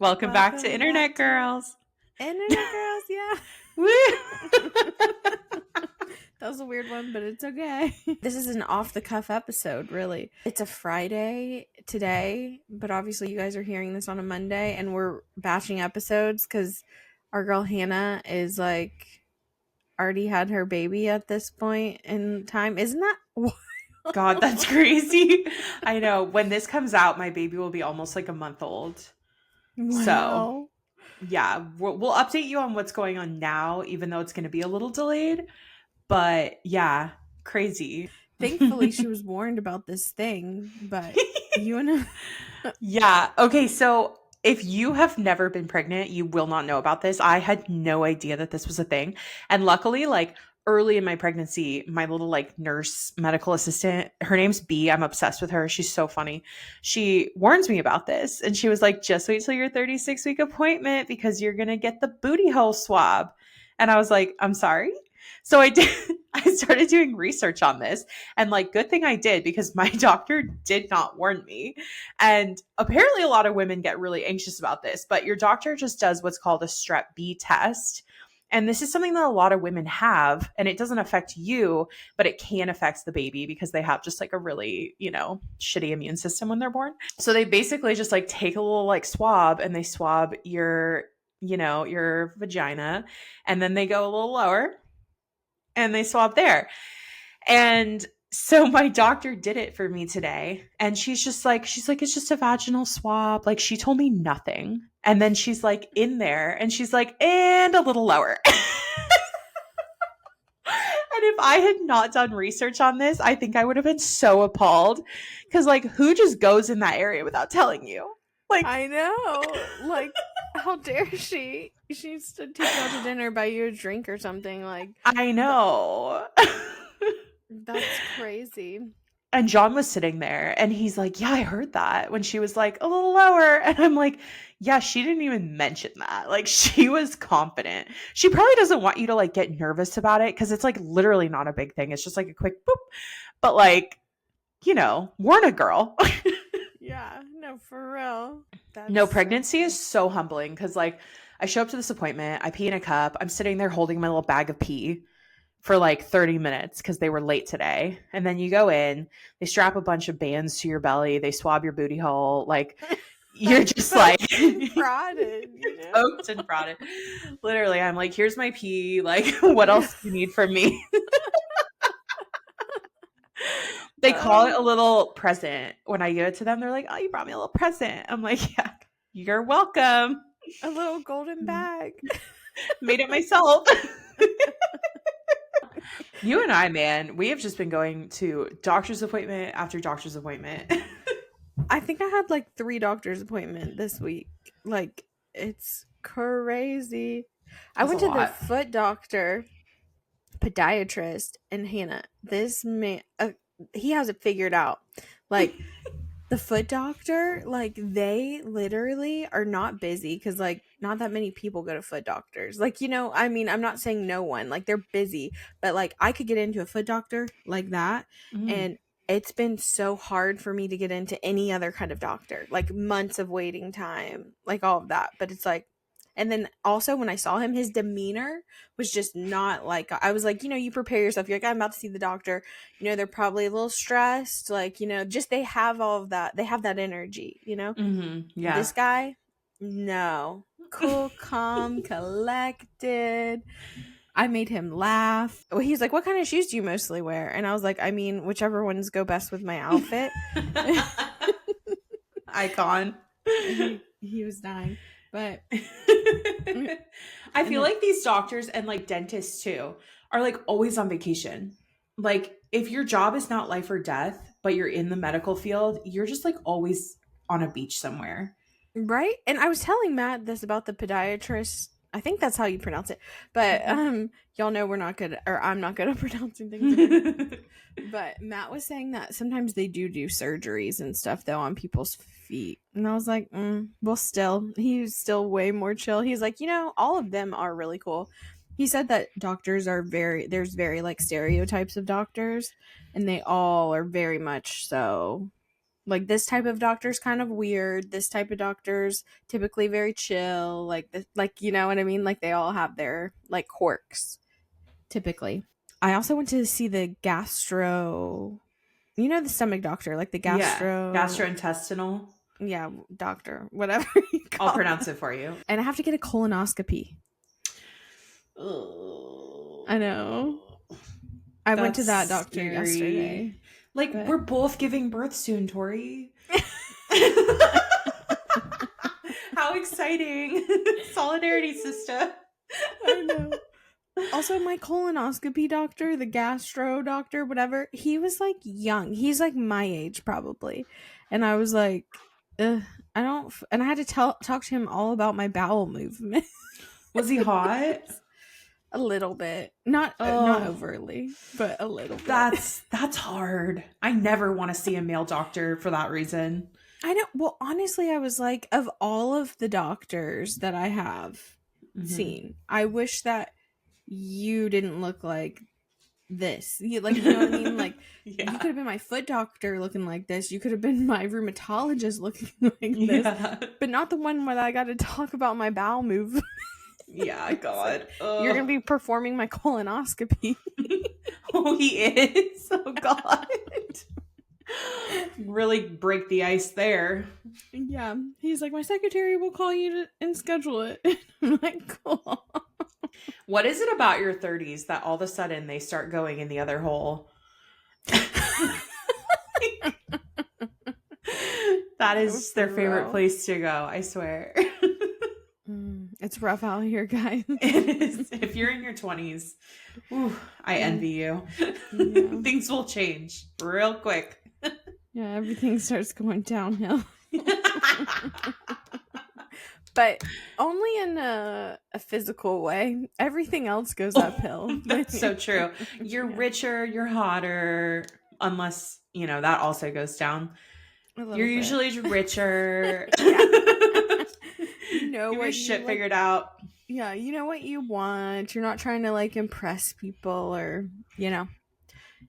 Welcome back to Welcome Internet back to Girlz. Internet Girlz, yeah. Woo! That was a weird one, but it's okay. This is an off-the-cuff episode, really. It's a Friday today, but obviously you guys are hearing this on a Monday, and we're batching episodes because our girl Hannah is like already had her baby at this point in time. Isn't that wild? God, that's crazy. I know. When this comes out, my baby will be almost like a month old. Wow. So, yeah, we'll update you on what's going on now, even though it's going to be a little delayed. But yeah, crazy. Thankfully, she was warned about this thing, but you know. Yeah. Okay. So if you have never been pregnant, you will not know about this. I had no idea that this was a thing. And luckily, like early in my pregnancy, my little like nurse medical assistant, her name's B. I'm obsessed with her. She's so funny. She warns me about this. And she was like, just wait till your 36-week appointment because you're going to get the booty hole swab. And I was like, I'm sorry. So I did. I started doing research on this. And like, good thing I did because my doctor did not warn me. And apparently, a lot of women get really anxious about this, but your doctor just does what's called a strep B test. And this is something that a lot of women have, and it doesn't affect you, but it can affect the baby because they have just like a really, shitty immune system when they're born. So they basically just like take a little like swab and they swab your vagina, and then they go a little lower and they swab there. And so my doctor did it for me today. And she's like, it's just a vaginal swab. Like she told me nothing. And then she's like in there and she's like, and a little lower. And if I had not done research on this, I think I would have been so appalled. Because like, who just goes in that area without telling you? Like, I know. Like, how dare she? She needs to take you out to dinner, buy you a drink or something. Like, I know. That's crazy. And John was sitting there and he's like, yeah, I heard that when she was like a little lower. And I'm like, yeah, she didn't even mention that. Like she was confident. She probably doesn't want you to like get nervous about it because it's like literally not a big thing. It's just like a quick boop. But like, warn a girl. Yeah, no, for real. No, pregnancy is so humbling because like I show up to this appointment, I pee in a cup, I'm sitting there holding my little bag of pee for like 30 minutes because they were late today. And then you go in, they strap a bunch of bands to your belly, they swab your booty hole. Like you're just like prodded, poked and prodded. Literally, I'm like, here's my pee. Like, what else do you need from me? They call it a little present. When I give it to them, they're like, oh, you brought me a little present. I'm like, yeah, you're welcome. A little golden bag. Made it myself. You and I, man, we have just been going to doctor's appointment after doctor's appointment. I think I had like 3 doctor's appointments this week. Like, it's crazy. I went to the foot doctor, podiatrist, and Hannah. This man, he has it figured out. Like, the foot doctor, like, they literally are not busy because, like, not that many people go to foot doctors. Like, I mean, I'm not saying no one. Like, they're busy. But, like, I could get into a foot doctor like that. And it's been so hard for me to get into any other kind of doctor. Like, months of waiting time. Like, all of that. But it's like, and then also when I saw him, his demeanor was just not like, I was like, you prepare yourself. You're like, I'm about to see the doctor. They're probably a little stressed. Like, just they have all of that. They have that energy, Mm-hmm. Yeah. This guy, no. Cool, calm, collected. I made him laugh. Well, he's like, what kind of shoes do you mostly wear? And I was like, I mean, whichever ones go best with my outfit. Icon. He was dying. But I feel like these doctors and like dentists too are like always on vacation. Like if your job is not life or death, but you're in the medical field, you're just like always on a beach somewhere. Right? And I was telling Matt this about the podiatrist. I think that's how you pronounce it. But y'all know we're not good, or I'm not good at pronouncing things. But Matt was saying that sometimes they do surgeries and stuff though on people's feet. And I was like, well, he's still way more chill. He's like, all of them are really cool. He said that doctors there's very like stereotypes of doctors, and they all are very much so like this type of doctor's kind of weird. This type of doctor's typically very chill. Like this, like you know what I mean? Like they all have their like quirks typically. I also went to see the gastro, you know, the stomach doctor, like the Yeah. gastro, Gastrointestinal. yeah, doctor, whatever you I'll call pronounce it. it for you. And I have to get a colonoscopy. Oh, I know. I went to that's that doctor scary. yesterday. Like, But we're both giving birth soon, Tori. How exciting. Solidarity, sister. I know. Also, my colonoscopy doctor, the gastro doctor, whatever, he was like young. He's like my age probably. And I was like, Ugh, I don't, and I had to talk to him all about my bowel movement. Was he hot? A little bit, not Oh, overly, but a little bit. that's hard. I never want to see a male doctor for that reason. I know. Well, honestly, I was like, of all of the doctors that I have seen, I wish that you didn't look like this. You know what I mean? Like, Yeah. you could have been my foot doctor looking like this. You could have been my rheumatologist looking like this. Yeah. But not the one where I got to talk about my bowel movement. Yeah, God. You're going to be performing my colonoscopy. Oh, he is? Oh, God. Really break the ice there. Yeah. He's like, my secretary will call you and schedule it. I'm like, cool. What is it about your 30s that all of a sudden they start going in the other hole? That is their favorite place to go, I swear. It's rough out here, guys. It is. If you're in your 20s, I envy you. Yeah. Things will change real quick. Yeah, everything starts going downhill. But only in a physical way. Everything else goes uphill. That's so true. You're richer, you're hotter, unless, that also goes down. You're usually richer. You know what shit you figured out. Yeah, you know what you want. You're not trying to impress people or,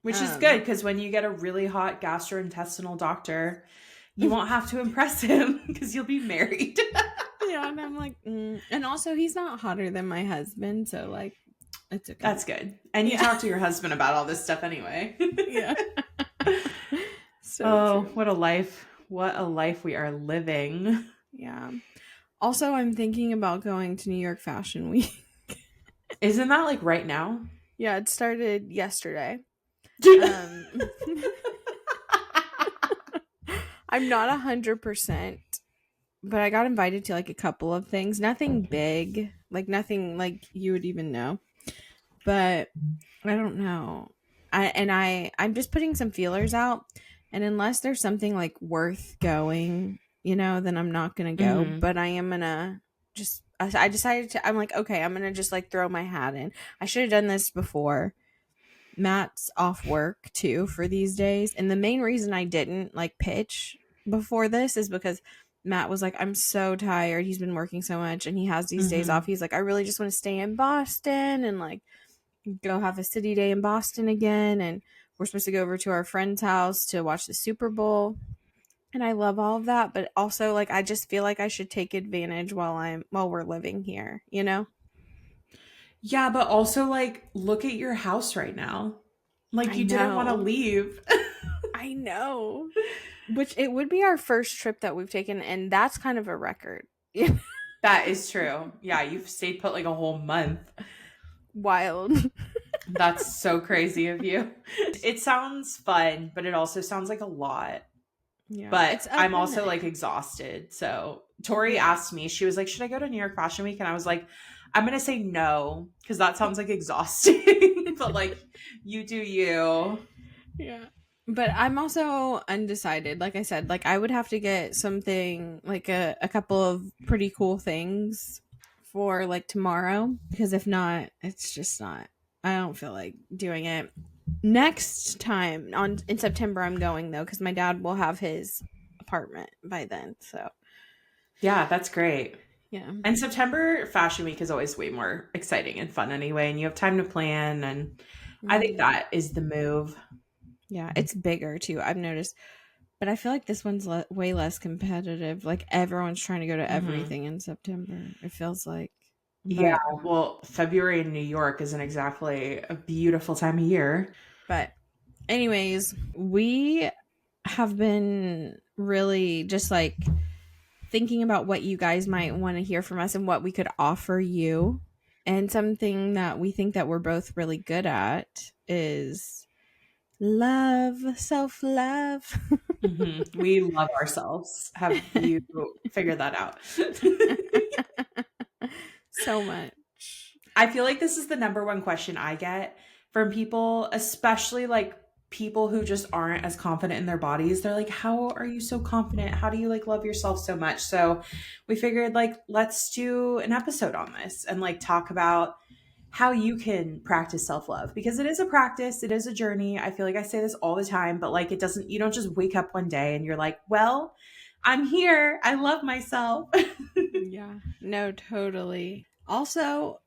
Which is good because when you get a really hot gastrointestinal doctor, you won't have to impress him because you'll be married. Yeah, and I'm like, and also he's not hotter than my husband, so it's okay. That's good. And you talk to your husband about all this stuff anyway. Yeah. So true. What a life. What a life we are living. Yeah. Also, I'm thinking about going to New York Fashion Week. Isn't that right now? Yeah, it started yesterday. I'm not 100%, but I got invited to a couple of things. Nothing big, nothing you would even know. But I don't know. I'm just putting some feelers out, and unless there's something worth going, then I'm not gonna go. Mm-hmm. But I am gonna I decided to. I'm like, okay, I'm gonna just throw my hat in. I should have done this before. Matt's off work too for these days, and the main reason I didn't pitch before this is because Matt was like, I'm so tired. He's been working so much, and he has these days off. He's like, I really just want to stay in Boston and go have a city day in Boston again. And we're supposed to go over to our friend's house to watch the Super Bowl. And I love all of that, but also I just feel like I should take advantage while we're living here, Yeah, but also look at your house right now. You didn't want to leave. I know. Which it would be our first trip that we've taken, and that's kind of a record. That is true. Yeah, you've stayed put a whole month. Wild. That's so crazy of you. It sounds fun, but it also sounds like a lot. Yeah. But I'm also exhausted. So Torri asked me, she was like, should I go to New York Fashion Week? And I was like, I'm going to say no, because that sounds exhausting. But you do you. Yeah. But I'm also undecided. Like I said, I would have to get something, a couple of pretty cool things for tomorrow, because if not, it's just not. I don't feel like doing it. Next time in September I'm going though, because my dad will have his apartment by then. So yeah, that's great. Yeah. And September Fashion Week is always way more exciting and fun anyway, and you have time to plan, and I think that is the move. Yeah, it's bigger too. I've noticed But I feel like this one's way less competitive. Like everyone's trying to go to Hmm. everything in September. It feels like. Yeah, But well, February in New York isn't exactly a beautiful time of year. but anyways, we have been really just like thinking about what you guys might want to hear from us and what we could offer you. And something that we think that we're both really good at is love, self-love. We love ourselves. Have you figured that out? So much. I feel like this is the number one question I get from people, especially like people who just aren't as confident in their bodies. They're like, "How are you so confident? How do you like love yourself so much?" So, we figured like let's do an episode on this and like talk about how you can practice self-love because it is a practice, it is a journey. I feel like I say this all the time, but like it doesn't you don't just wake up one day and you're like, "Well, I'm here. I love myself." Yeah. No, totally. Also,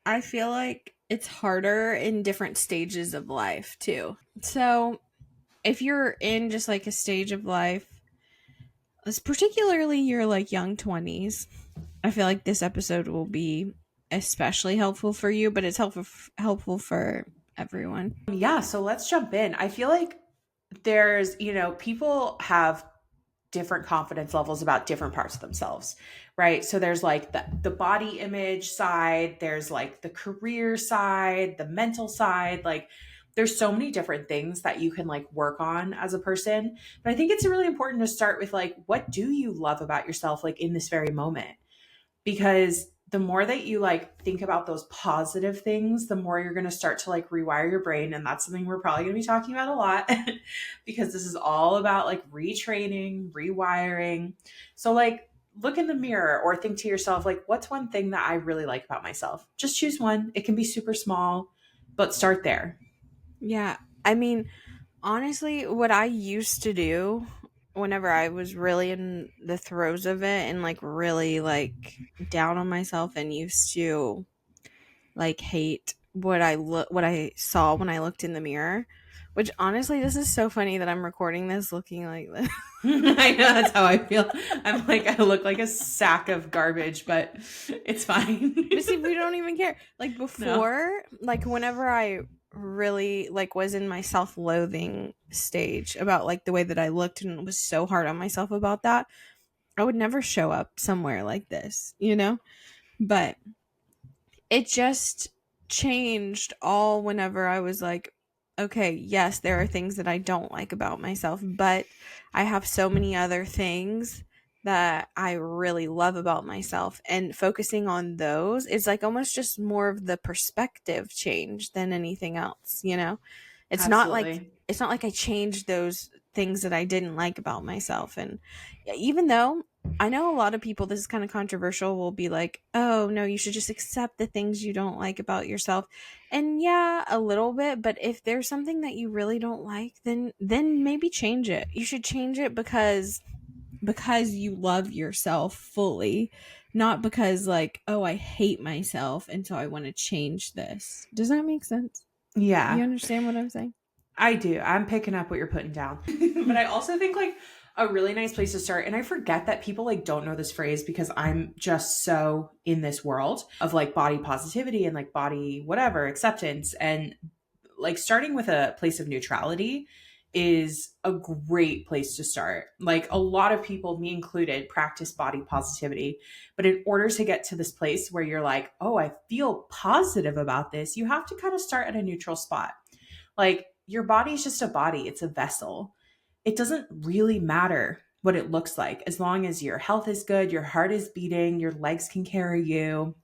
I feel like it's harder in different stages of life too. So, if you're in just like a stage of life, particularly your like young 20s, I feel like this episode will be especially helpful for you, but it's helpful for everyone. Yeah, so let's jump in. I feel like people have different confidence levels about different parts of themselves, right? So there's like the body image side, there's like the career side, the mental side, like there's so many different things that you can like work on as a person. But I think it's really important to start with like what do you love about yourself like in this very moment? Because the more that you like think about those positive things, the more you're going to start to like rewire your brain. And that's something we're probably going to be talking about a lot because this is all about like retraining, rewiring. So, like, look in the mirror or think to yourself, like, what's one thing that I really like about myself? Just choose one. It can be super small, but start there. Yeah. I mean, honestly, what I used to do whenever I was really in the throes of it and like really like down on myself and used to like hate what I saw when I looked in the mirror, which honestly this is so funny that I'm recording this looking like this. I know that's how I feel. I'm like, I look like a sack of garbage, but it's fine. But see, we don't even care. Like No. before, like whenever I really like was in my self-loathing stage about like the way that I looked and was so hard on myself about that, I would never show up somewhere like this, you know? But it just changed all whenever I was like, okay, yes, there are things that I don't like about myself, but I have so many other things that I really love about myself. And focusing on those is like almost just more of the perspective change than anything else, you know? It's not like Absolutely. it's not like I changed those things that I didn't like about myself. And even though I know a lot of people, this is kind of controversial, will be like, oh, no, you should just accept the things you don't like about yourself. And yeah, a little bit, but if there's something that you really don't like, then maybe change it. You should change it because you love yourself fully, not because like, oh, I hate myself and so I want to change this. Does that make sense? You Yeah. understand what I'm saying? I do. I'm picking up what you're putting down. But I also think like a really nice place to start, and I forget that people like don't know this phrase because I'm just so in this world of like body positivity and like body whatever acceptance and like starting with a place of neutrality is a great place to start. Like a lot of people, me included, practice body positivity. But in order to get to this place where you're like, oh, I feel positive about this, you have to kind of start at a neutral spot. Like your body is just a body, it's a vessel. It doesn't really matter what it looks like as long as your health is good, your heart is beating, your legs can carry you,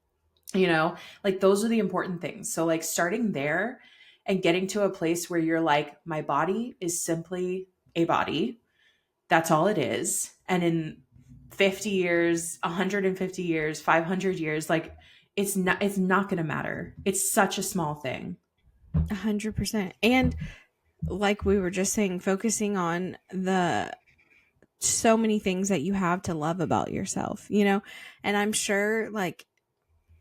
you know, like those are the important things. So, like, starting there and getting to a place where you're like, my body is simply a body. That's all it is. And in 50 years, 150 years, 500 years, like, it's not going to matter. It's such a small thing. 100%. And like we were just saying, focusing on the so many things that you have to love about yourself, you know? And I'm sure like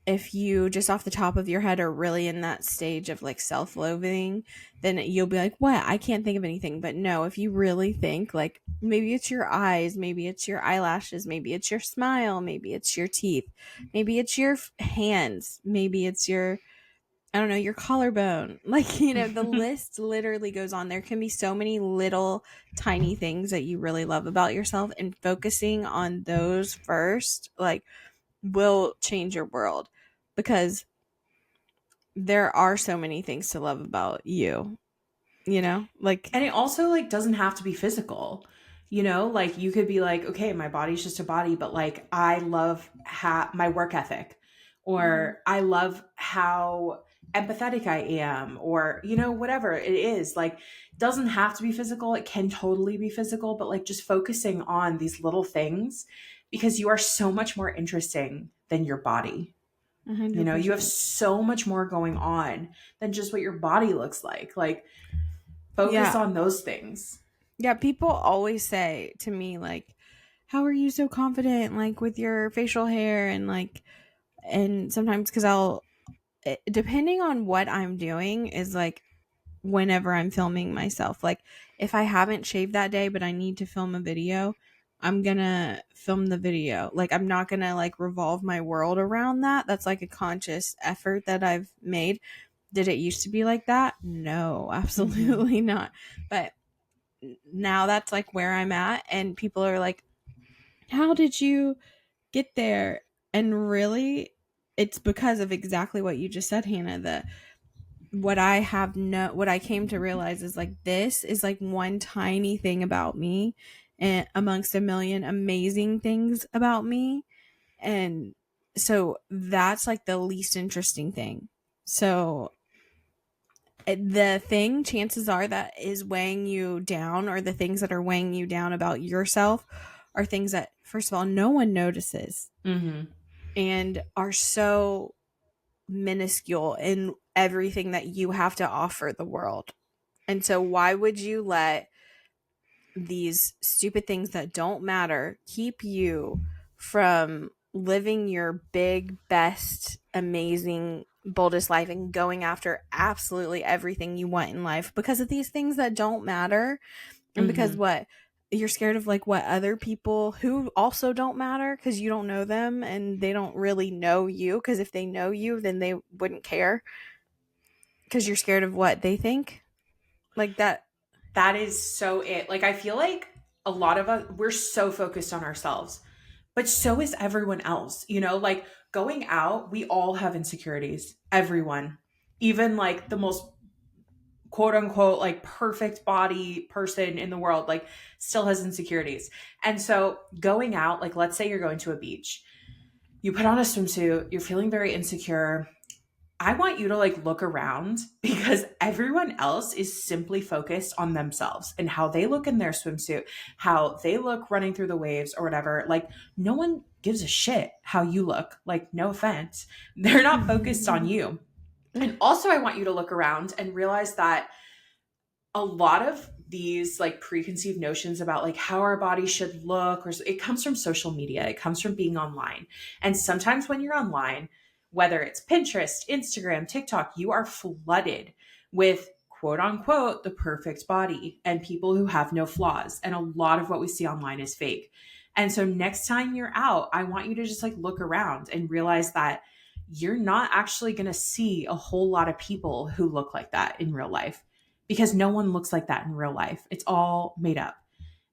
if you just off the top of your head are really in that stage of like self-loathing, then you'll be like, what? I can't think of anything. But no, if you really think, like, maybe it's your eyes, maybe it's your eyelashes, maybe it's your smile, maybe it's your teeth, maybe it's your hands, maybe it's your, I don't know, your collarbone. Like, the list literally goes on. There can be so many little tiny things that you really love about yourself, and focusing on those first, like, will change your world, because there are so many things to love about you, like, And it also like doesn't have to be physical. Like you could be like, okay, my body's just a body, but like I love my work ethic, mhm, or I love how empathetic I am, or whatever it is. Like doesn't have to be physical. It can totally be physical, but like just focusing on these little things, because you are so much more interesting than your body. You have 100%. so much more going on than just what your body looks like. Like focus Yeah. on those things. Yeah, people always say to me, like, how are you so confident, like, with your facial hair, and like, and sometimes, because depending on what I'm doing, is like whenever I'm filming myself. Like, if I haven't shaved that day, but I need to film a video, I'm gonna film the video. Like, I'm not gonna like revolve my world around that. That's like a conscious effort that I've made. Did it used to be like that? No, Hmm. absolutely not. But now that's like where I'm at, and people are like, how did you get there? And really, it's because of exactly what you just said, Hannah. The what I came to realize is, like, this is like one tiny thing about me, and amongst a million amazing things about me. And so that's like the least interesting thing. So the thing, chances are, that is weighing you down, or the things that are weighing you down about yourself, are things that, first of all, no one notices, Hmm. and are so minuscule in everything that you have to offer the world. And so, why would you let these stupid things that don't matter keep you from living your big, best, amazing, boldest life, and going after absolutely everything you want in life, because of these things that don't matter? And because Hmm. what? You're scared of, like, what other people who also don't matter, because you don't know them and they don't really know you, because if they know you, then they wouldn't care, because you're scared of what they think, like that. That is so it. Like, I feel like a lot of us, we're so focused on ourselves, but so is everyone else. Like going out, we all have insecurities. Everyone. Even like the most quote unquote like perfect body person in the world, like still has insecurities. And so going out, like let's say you're going to a beach, you put on a swimsuit, you're feeling very insecure. I want you to like look around, because everyone else is simply focused on themselves and how they look in their swimsuit, how they look running through the waves or whatever. Like no one gives a shit how you look. Like no offense. They're not focused on you. And also I want you to look around and realize that a lot of these like preconceived notions about like how our body should look, or it comes from social media, it comes from being online. And sometimes when you're online, whether it's Pinterest, Instagram, TikTok, you are flooded with quote unquote the perfect body and people who have no flaws, and a lot of what we see online is fake. And so next time you're out, I want you to just like look around and realize that you're not actually going to see a whole lot of people who look like that in real life, because no one looks like that in real life. It's all made up.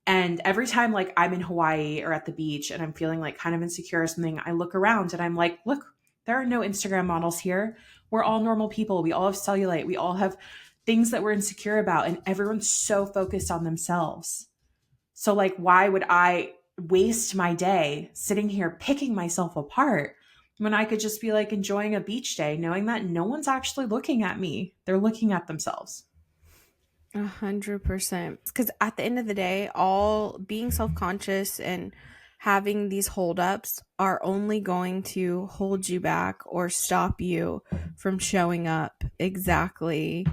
And every time like I'm in Hawaii or at the beach and I'm feeling like kind of insecure or something, I look around and I'm like, look, there are no Instagram models here. We're all normal people. We all have cellulite. We all have things that we're insecure about, and everyone's so focused on themselves. So like why would I waste my day sitting here picking myself apart when I could just be like enjoying a beach day knowing that no one's actually looking at me. They're looking at themselves. 100%. Because at the end of the day, all being self conscious and having these holdups are only going to hold you back or stop you from showing up exactly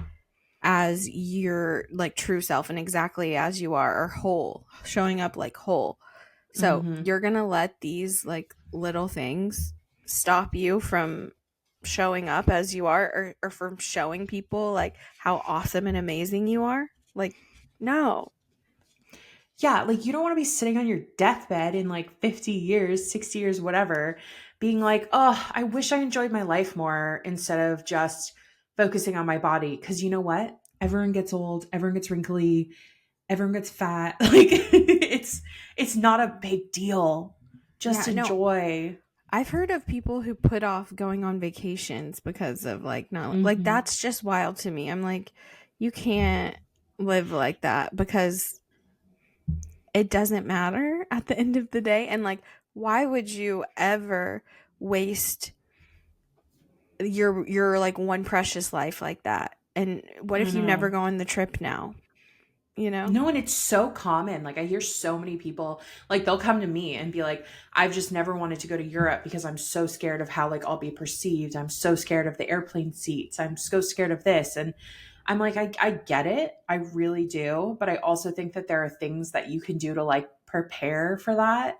as your like true self, and exactly as you are, or whole, showing up like whole. So Mhm. you're gonna let these like little things stop you from showing up as you are, or from showing people like how awesome and amazing you are. Like, no. Yeah, like you don't want to be sitting on your deathbed in like 50 years, 60 years, whatever, being like, oh, I wish I enjoyed my life more instead of just focusing on my body. Cause you know what? Everyone gets old, everyone gets wrinkly, everyone gets fat. Like it's not a big deal. Just Yeah, no. enjoy. I've heard of people who put off going on vacations because of like not like Hmm. that's just wild to me. I'm like, you can't live like that because it doesn't matter at the end of the day. And like, why would you ever waste your like one precious life like that? And what I if you never know. go on the trip now? You know? No, and it's so common. Like I hear so many people like they'll come to me and be like, I've just never wanted to go to Europe because I'm so scared of how like I'll be perceived. I'm so scared of the airplane seats. I'm so scared of this. And I'm like, I get it. I really do. But I also think that there are things that you can do to like prepare for that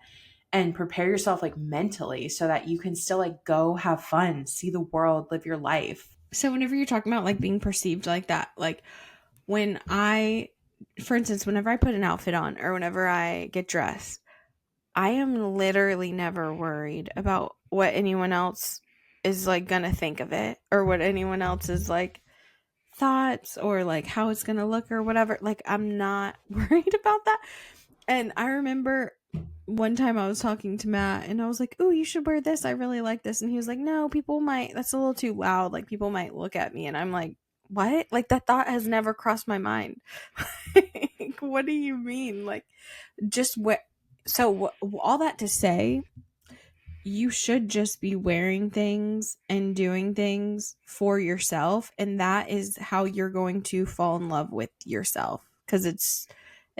and prepare yourself like mentally so that you can still like go have fun, see the world, live your life. So whenever you're talking about like being perceived like that, like when I, for instance, whenever I put an outfit on or whenever I get dressed, I am literally never worried about what anyone else is like gonna think of it, or what anyone else's like thoughts, or like how it's gonna look or whatever. Like, I'm not worried about that. And I remember one time I was talking to Matt and I was like, "Ooh, you should wear this. I really like this." And he was like, "No, people might, that's a little too loud. Like, people might look at me." And I'm like, "What?" Like, that thought has never crossed my mind. Like, what do you mean? Like, just what? So, all that to say, you should just be wearing things and doing things for yourself, and that is how you're going to fall in love with yourself, because it's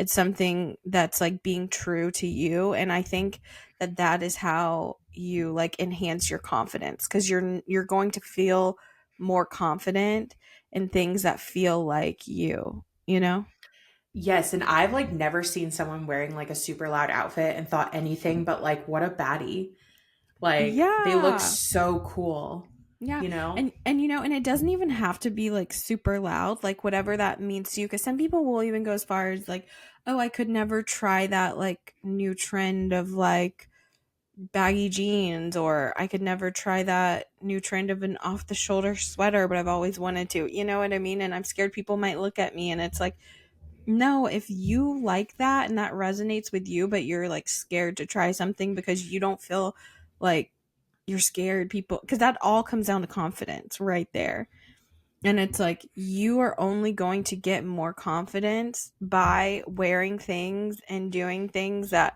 something that's like being true to you. And I think that that is how you like enhance your confidence, because you're going to feel more confident in things that feel like you know. Yes, and I've like never seen someone wearing like a super loud outfit and thought anything but like what a baddie. Like they look Yeah. so cool, Yeah. you know? And you know, and it doesn't even have to be like super loud, like whatever that means to you, cuz some people will even go as far as like, "Oh, I could never try that like new trend of like baggy jeans," or "I could never try that new trend of an off the shoulder sweater, but I've always wanted to." You know what I mean? And I'm scared people might look at me, and it's like, "No, if you like that and that resonates with you, but you're like scared to try something because you don't feel like you're scared people," because that all comes down to confidence right there. And it's like, you are only going to get more confidence by wearing things and doing things that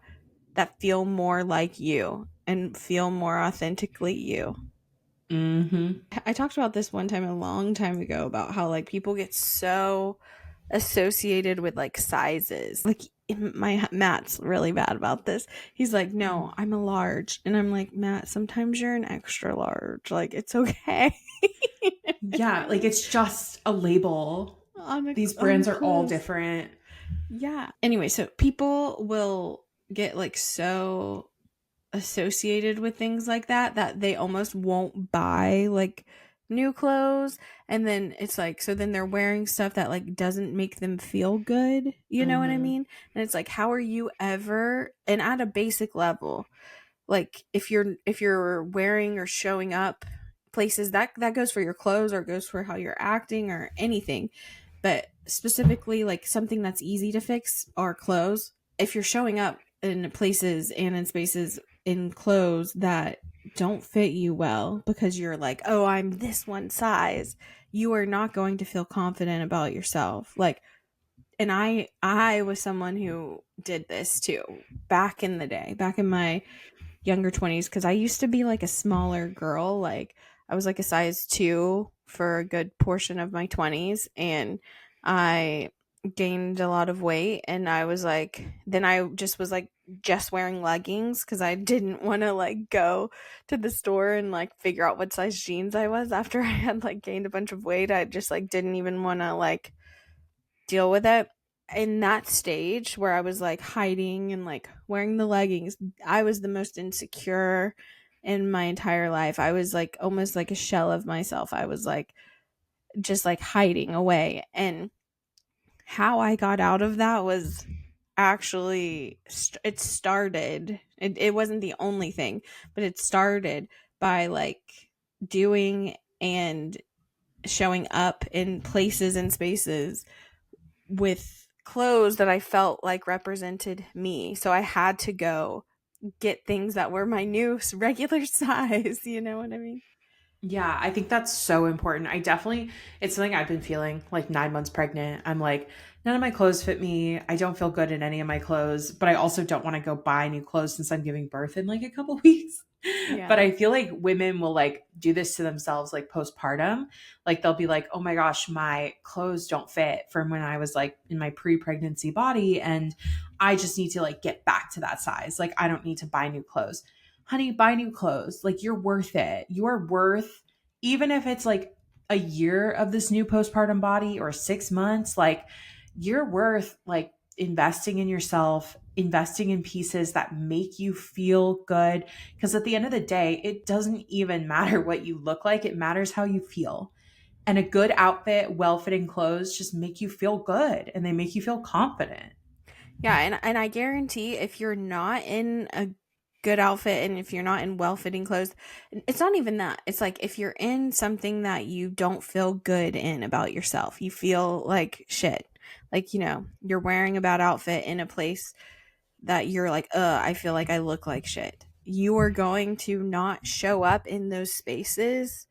feel more like you and feel more authentically you. Mhm. I talked about this one time a long time ago about how like people get so associated with like sizes. Like, my Matt's really bad about this. He's like, "No, Mhm. I'm a large." And I'm like, "Matt, sometimes you're an extra large. Like, it's okay." Yeah, like it's just a label. These On brands are all clothes. different. Yeah. Anyway, so people will get like so associated with things like that that they almost won't buy like new clothes. And then it's like, so then they're wearing stuff that like doesn't make them feel good, you know what I Mhm. mean? And it's like, how are you ever, and at a basic level, like if you're wearing or showing up places, that goes for your clothes or goes for how you're acting or anything, but specifically like something that's easy to fix are clothes. If you're showing up in places and in spaces in clothes that don't fit you well because you're like, "Oh, I'm this one size," you are not going to feel confident about yourself. Like, and I was someone who did this too back in the day, back in my younger 20s, because I used to be like a smaller girl. Like, I was like a size 2 for a good portion of my 20s, and I gained a lot of weight, and I was like, then I just was like just wearing leggings because I didn't want to like go to the store and like figure out what size jeans I was after I had like gained a bunch of weight. I just like didn't even want to like deal with it. In that stage where I was like hiding and like wearing the leggings, I was the most insecure, in my entire life. I was like almost like a shell of myself. I was like just like hiding away. And how I got out of that was actually it started it wasn't the only thing, but it started by like doing and showing up in places and spaces with clothes that I felt like represented me. So I had to go get things that were my new regular size. You know what I mean? Yeah, I think that's so important. It's something I've been feeling like 9 months pregnant. I'm like, none of my clothes fit me. I don't feel good in any of my clothes, but I also don't want to go buy new clothes since I'm giving birth in like a couple weeks. But Yeah. I feel like women will like do this to themselves like postpartum. Like they'll be like, oh my gosh, my clothes don't fit from when I was like in my pre pregnancy body. And I just need to like get back to that size. Like I don't need to buy new clothes. Honey, buy new clothes. Like you're worth it. You are worth, even if it's like a year of this new postpartum body or 6 months, like you're worth like investing in yourself, investing in pieces that make you feel good. Because at the end of the day, it doesn't even matter what you look like, it matters how you feel. And a good outfit, well fitting clothes just make you feel good and they make you feel confident. Yeah, and I guarantee if you're not in a good outfit and if you're not in well-fitting clothes, it's not even that. It's like if you're in something that you don't feel good in about yourself, you feel like shit. Like, you're wearing a bad outfit in a place that you're like, I feel like I look like shit. You are going to not show up in those spaces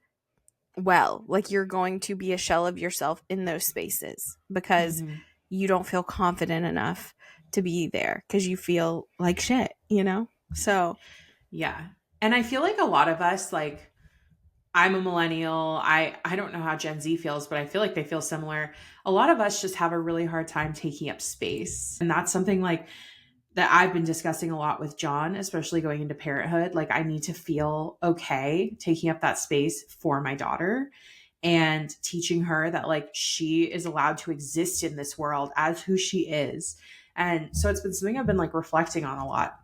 well. Like you're going to be a shell of yourself in those spaces because Mhm. you don't feel confident enough to be there because you feel like shit. So, Yeah. And I feel like a lot of us, like, I'm a millennial. I don't know how Gen Z feels, but I feel like they feel similar. A lot of us just have a really hard time taking up space. And that's something like that I've been discussing a lot with John, especially going into parenthood. Like I need to feel okay taking up that space for my daughter and teaching her that like she is allowed to exist in this world as who she is. And so it's been something I've been like reflecting on a lot.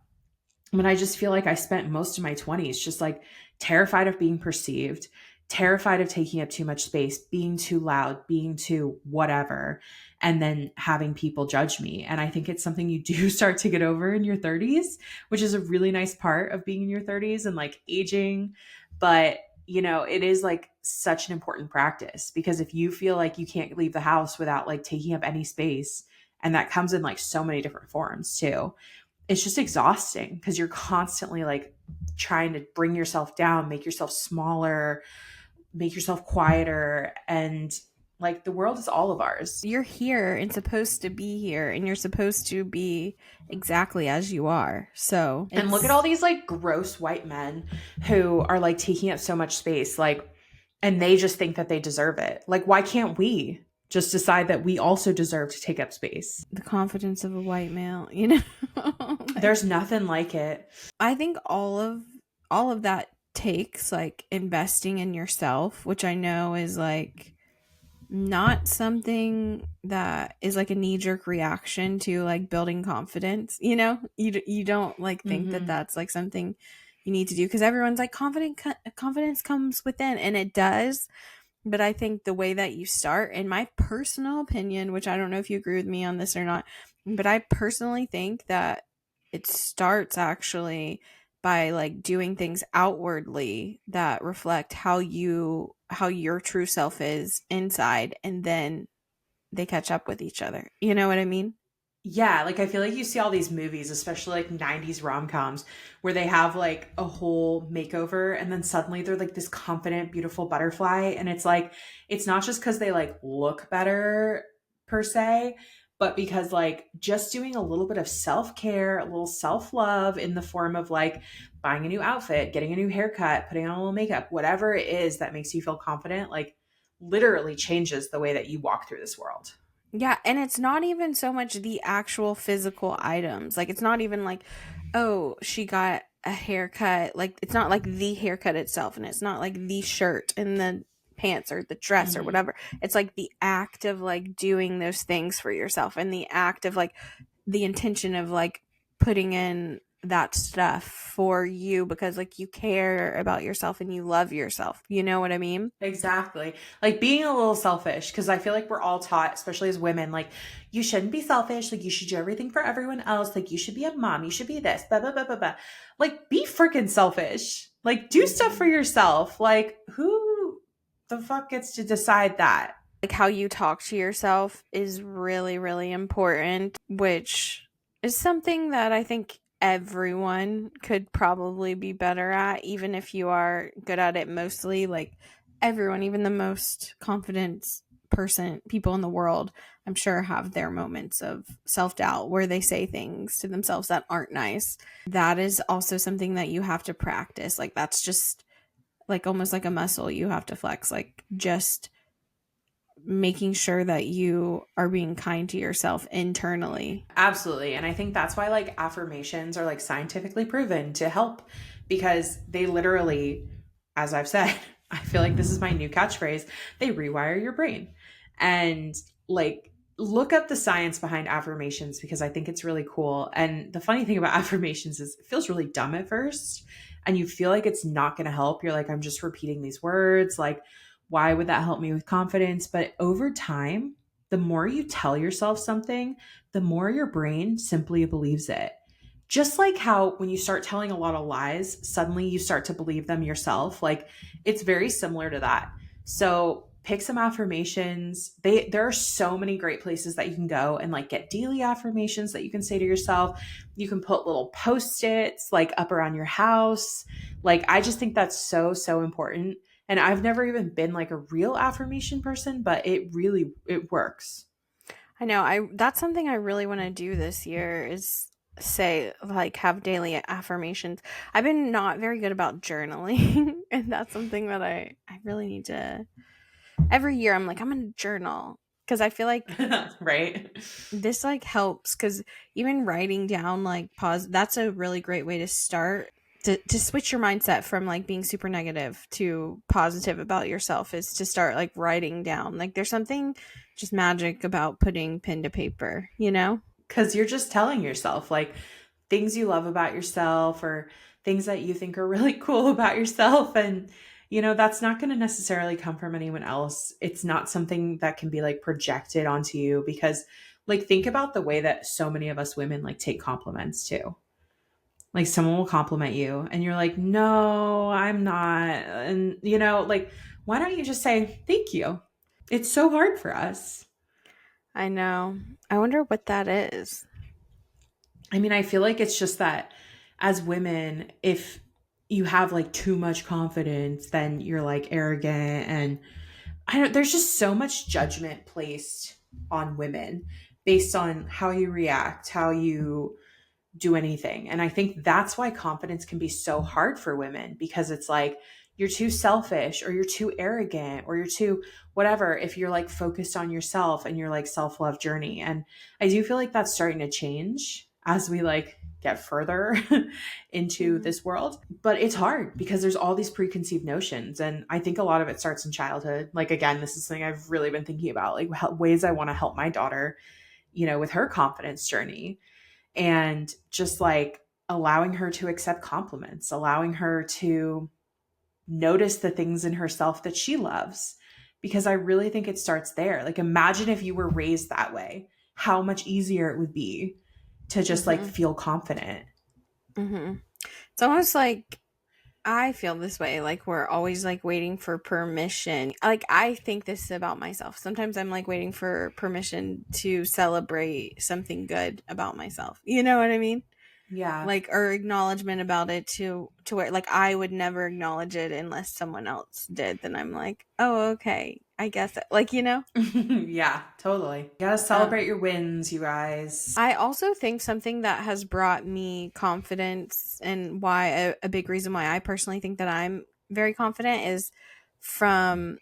But I just feel like I spent most of my 20s just like terrified of being perceived, terrified of taking up too much space, being too loud, being too whatever, and then having people judge me. And I think it's something you do start to get over in your 30s, which is a really nice part of being in your 30s and like aging. But it is like such an important practice because if you feel like you can't leave the house without like taking up any space, and that comes in like so many different forms too, it's just exhausting because you're constantly like trying to bring yourself down, make yourself smaller, make yourself quieter. And like the world is all of ours. you're here and supposed to be here and you're supposed to be exactly as you are. So, And look at all it's these like gross white men who are like taking up so much space, like, and they just think that they deserve it. Like, why can't we just decide that we also deserve to take up space? the confidence of a white male. Like, There's nothing like it. I think all of that takes like investing in yourself, which I know is like not something that is like a knee jerk reaction to like building confidence. You don't like think that Hmm. that's like something you need to do because everyone's like confidence comes within, and it does. But I think the way that you start, in my personal opinion, which I don't know if you agree with me on this or not, but I personally think that it starts actually by like doing things outwardly that reflect how your true self is inside, and then they catch up with each other. You know what I mean? Yeah, like I feel like you see all these movies, especially like 90s rom-coms, where they have like a whole makeover and then suddenly they're like this confident, beautiful butterfly. And it's like, it's not just because they like look better per se, but because like just doing a little bit of self-care, a little self-love in the form of like buying a new outfit, getting a new haircut, putting on a little makeup, whatever it is that makes you feel confident, like literally changes the way that you walk through this world. Yeah, and it's not even so much the actual physical items. Like it's not even like, oh, she got a haircut. Like it's not like the haircut itself, and it's not like the shirt and the pants or the dress or Mhm. whatever. It's like the act of like doing those things for yourself, and the act of like the intention of like putting in that stuff for you because like you care about yourself and you love yourself. You know what I mean? Exactly. Like being a little selfish, because I feel like we're all taught, especially as women, like you shouldn't be selfish. Like you should do everything for everyone else. Like you should be a mom. You should be this, blah, blah, blah, blah, blah. Like be freaking selfish. Like do stuff for Mhm. yourself. Like who the fuck gets to decide that? Like how you talk to yourself is really, really important, which is something that I think everyone could probably be better at, even if you are good at it mostly. Like everyone, even the most confident people in the world, I'm sure have their moments of self doubt where they say things to themselves that aren't nice. That is also something that you have to practice. Like that's just like almost like a muscle you have to flex. Like just making sure that you are being kind to yourself internally. Absolutely. And I think that's why like affirmations are like scientifically proven to help because they literally, as I've said, I feel like this is my new catchphrase, they rewire your brain. And like look up the science behind affirmations because I think it's really cool. And the funny thing about affirmations is it feels really dumb at first and you feel like it's not going to help. You're like, I'm just repeating these words. Like, why would that help me with confidence? But over time, the more you tell yourself something, the more your brain simply believes it. Just like how when you start telling a lot of lies, suddenly you start to believe them yourself. Like it's very similar to that. So pick some affirmations. There are so many great places that you can go and like get daily affirmations that you can say to yourself. You can put little post-its like up around your house. Like I just think that's so important. And I've never even been like a real affirmation person, but it works. I know I that's something I really want to do this year is say like have daily affirmations. I've been not very good about journaling and that's something that I really need to every year I'm like I'm going to journal because I feel like Right? this like helps because even writing down like pause that's a really great way to start to switch your mindset from like being super negative to positive about yourself is to start like writing down like there's something just magic about putting pen to paper, you know? Because you're just telling yourself like things you love about yourself or things that you think are really cool about yourself. And, that's not going to necessarily come from anyone else. It's not something that can be like projected onto you because, like, think about the way that so many of us women like take compliments too. Like, someone will compliment you and you're like, no, I'm not. And, like, why don't you just say thank you? It's so hard for us. I know. I wonder what that is. I mean, I feel like it's just that as women, if you have like too much confidence, then you're like arrogant and there's just so much judgment placed on women based on how you react, how you do anything. And I think that's why confidence can be so hard for women because it's like you're too selfish or you're too arrogant or you're too whatever if you're like focused on yourself and your like self-love journey. And I do feel like that's starting to change as we like get further into Mhm. this world, but it's hard because there's all these preconceived notions and I think a lot of it starts in childhood. Like again, this is something I've really been thinking about, like ways I want to help my daughter, with her confidence journey and just like allowing her to accept compliments, allowing her to notice the things in herself that she loves. Because I really think it starts there. Like, imagine if you were raised that way, how much easier it would be to just like Mhm. feel confident. Mhm. It's almost like I feel this way, like we're always like waiting for permission. Like I think this about myself. Sometimes I'm like waiting for permission to celebrate something good about myself. You know what I mean? Yeah. Like or acknowledgement about it to where like I would never acknowledge it unless someone else did. Then I'm like, oh okay, I guess like you know. Yeah, totally. You gotta Um, celebrate your wins, you guys. I also think something that has brought me confidence and why a big reason why I personally think that I'm very confident is from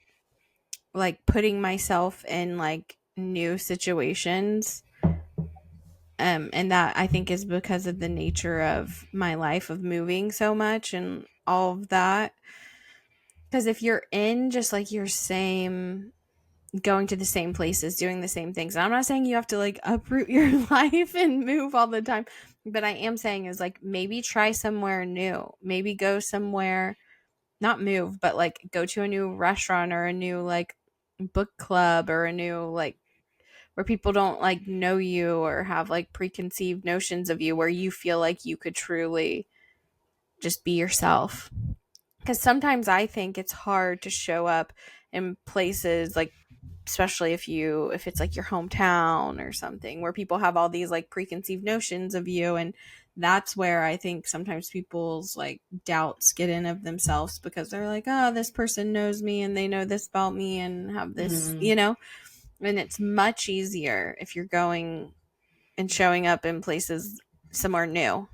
like putting myself in like new situations. And that I think is because of the nature of my life of moving so much and all of that. Because if you're in just like your same going to the same places, doing the same things. And I'm not saying you have to like uproot your life and move all the time, But I am saying is like maybe try somewhere new. Maybe go somewhere, not move, but like go to a new restaurant or a new like book club or a new like where people don't like know you or have like preconceived notions of you, where you feel like you could truly just be yourself. Because sometimes I think it's hard to show up in places like, especially if it's like your hometown or something, where people have all these like preconceived notions of you, and that's where I think sometimes people's like doubts get in of themselves, because they're like, oh, this person knows me and they know this about me and have this, Mm, you know. And it's much easier if you're going and showing up in places somewhere new.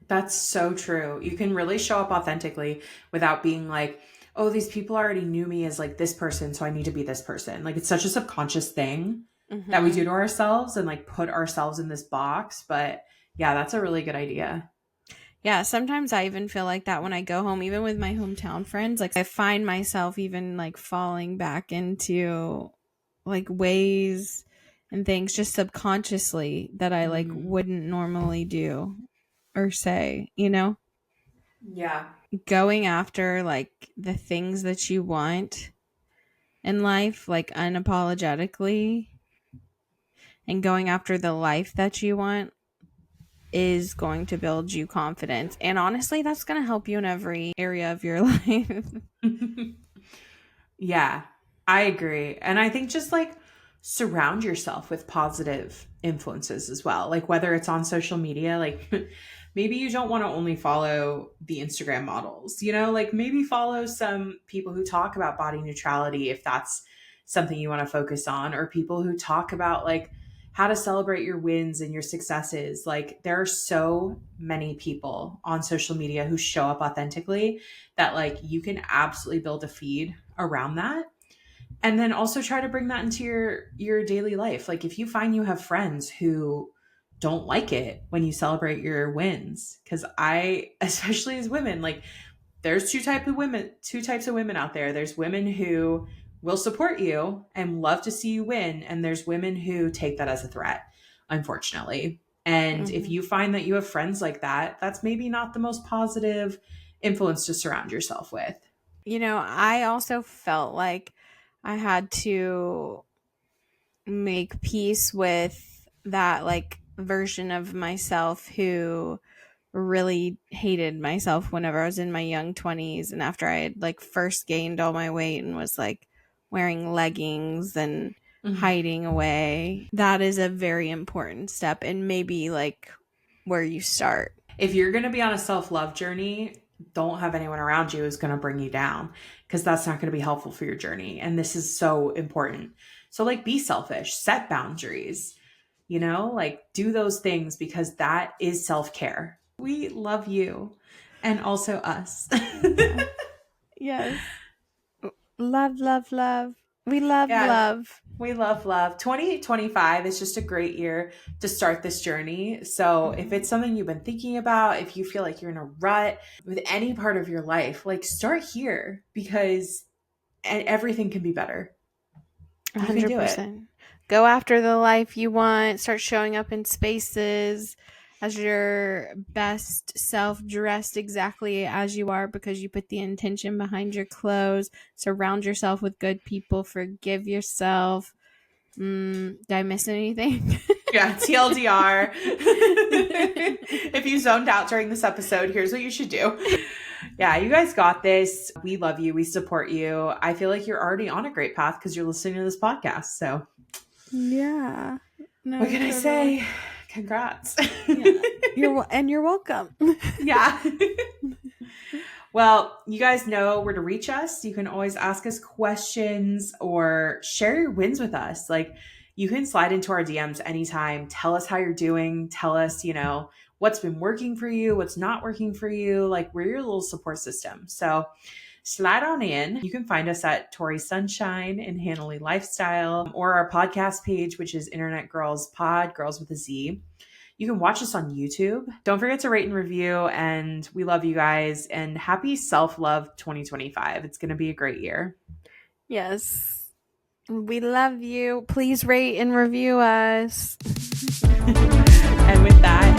that's so true. You can really show up authentically without being like, oh, these people already knew me as like this person, so I need to be this person. Like it's such a subconscious thing that we Mm-hmm. do to ourselves and like put ourselves in this box. But yeah, that's a really good idea. Yeah, sometimes I even feel like that when I go home, even with my hometown friends. Like, I find myself even like falling back into like ways and things just subconsciously that I like Mm, wouldn't normally do or say, you know? yeah. Going after like the things that you want in life, like unapologetically, and going after the life that you want is going to build you confidence. And honestly, that's going to help you in every area of your life. Yeah, I agree. And I think just like surround yourself with positive influences as well. Like whether it's on social media, like maybe you don't want to only follow the Instagram models, you know, like maybe follow some people who talk about body neutrality if that's something you want to focus on, or people who talk about like how to celebrate your wins and your successes. Like there are so many people on social media who show up authentically that like you can absolutely build a feed around that, and then also try to bring that into your daily life. Like if you find you have friends who don't like it when you celebrate your wins, because I especially as women, like there's two types of women out there. There's women who will support you and love to see you win, and there's women who take that as a threat, unfortunately. And if Mm-hmm. you find that you have friends like that, that's maybe not the most positive influence to surround yourself with. You know, I also felt like I had to make peace with that like version of myself who really hated myself whenever I was in my young 20s and after I had like first gained all my weight and was like wearing leggings and hiding away. That is a very important step, and maybe like where you start. If you're going to be on a self-love journey, don't have anyone around you who's going to bring you down, because that's not going to be helpful for your journey. And this is so important. So like be selfish, set boundaries, you know, like do those things, because that is self-care. We love you and also us. Yeah. Yes. Love, love, love. We love Yeah, love. we love love. 2025 is just a great year to start this journey. So, if Mm-hmm. it's something you've been thinking about, if you feel like you're in a rut with any part of your life, like start here, because everything can be better. You can do it. 100%. Go after the life you want. Start showing up in spaces as your best self, dressed exactly as you are because you put the intention behind your clothes. Surround yourself with good people. Forgive yourself. Did I miss anything? Yeah, TLDR. If you zoned out during this episode, here's what you should do. Yeah, you guys got this. We love you. We support you. I feel like you're already on a great path because you're listening to this podcast. So, Yeah. what No, can I totally. say? Congrats. Yeah. You're welcome. Yeah. Well, you guys know where to reach us. You can always ask us questions or share your wins with us. Like you can slide into our DMs anytime. Tell us how you're doing. Tell us, you know, what's been working for you, what's not working for you. Like we're your little support system. So slide on in. You can find us at Torri Sunshine and Hanley Lifestyle, or our podcast page, which is Internet Girlz Pod, Girls with a Z. You can watch us on YouTube. Don't forget to rate and review. And we love you guys. And happy Self Love 2025. It's going to be a great year. Yes. We love you. Please rate and review us. And with that,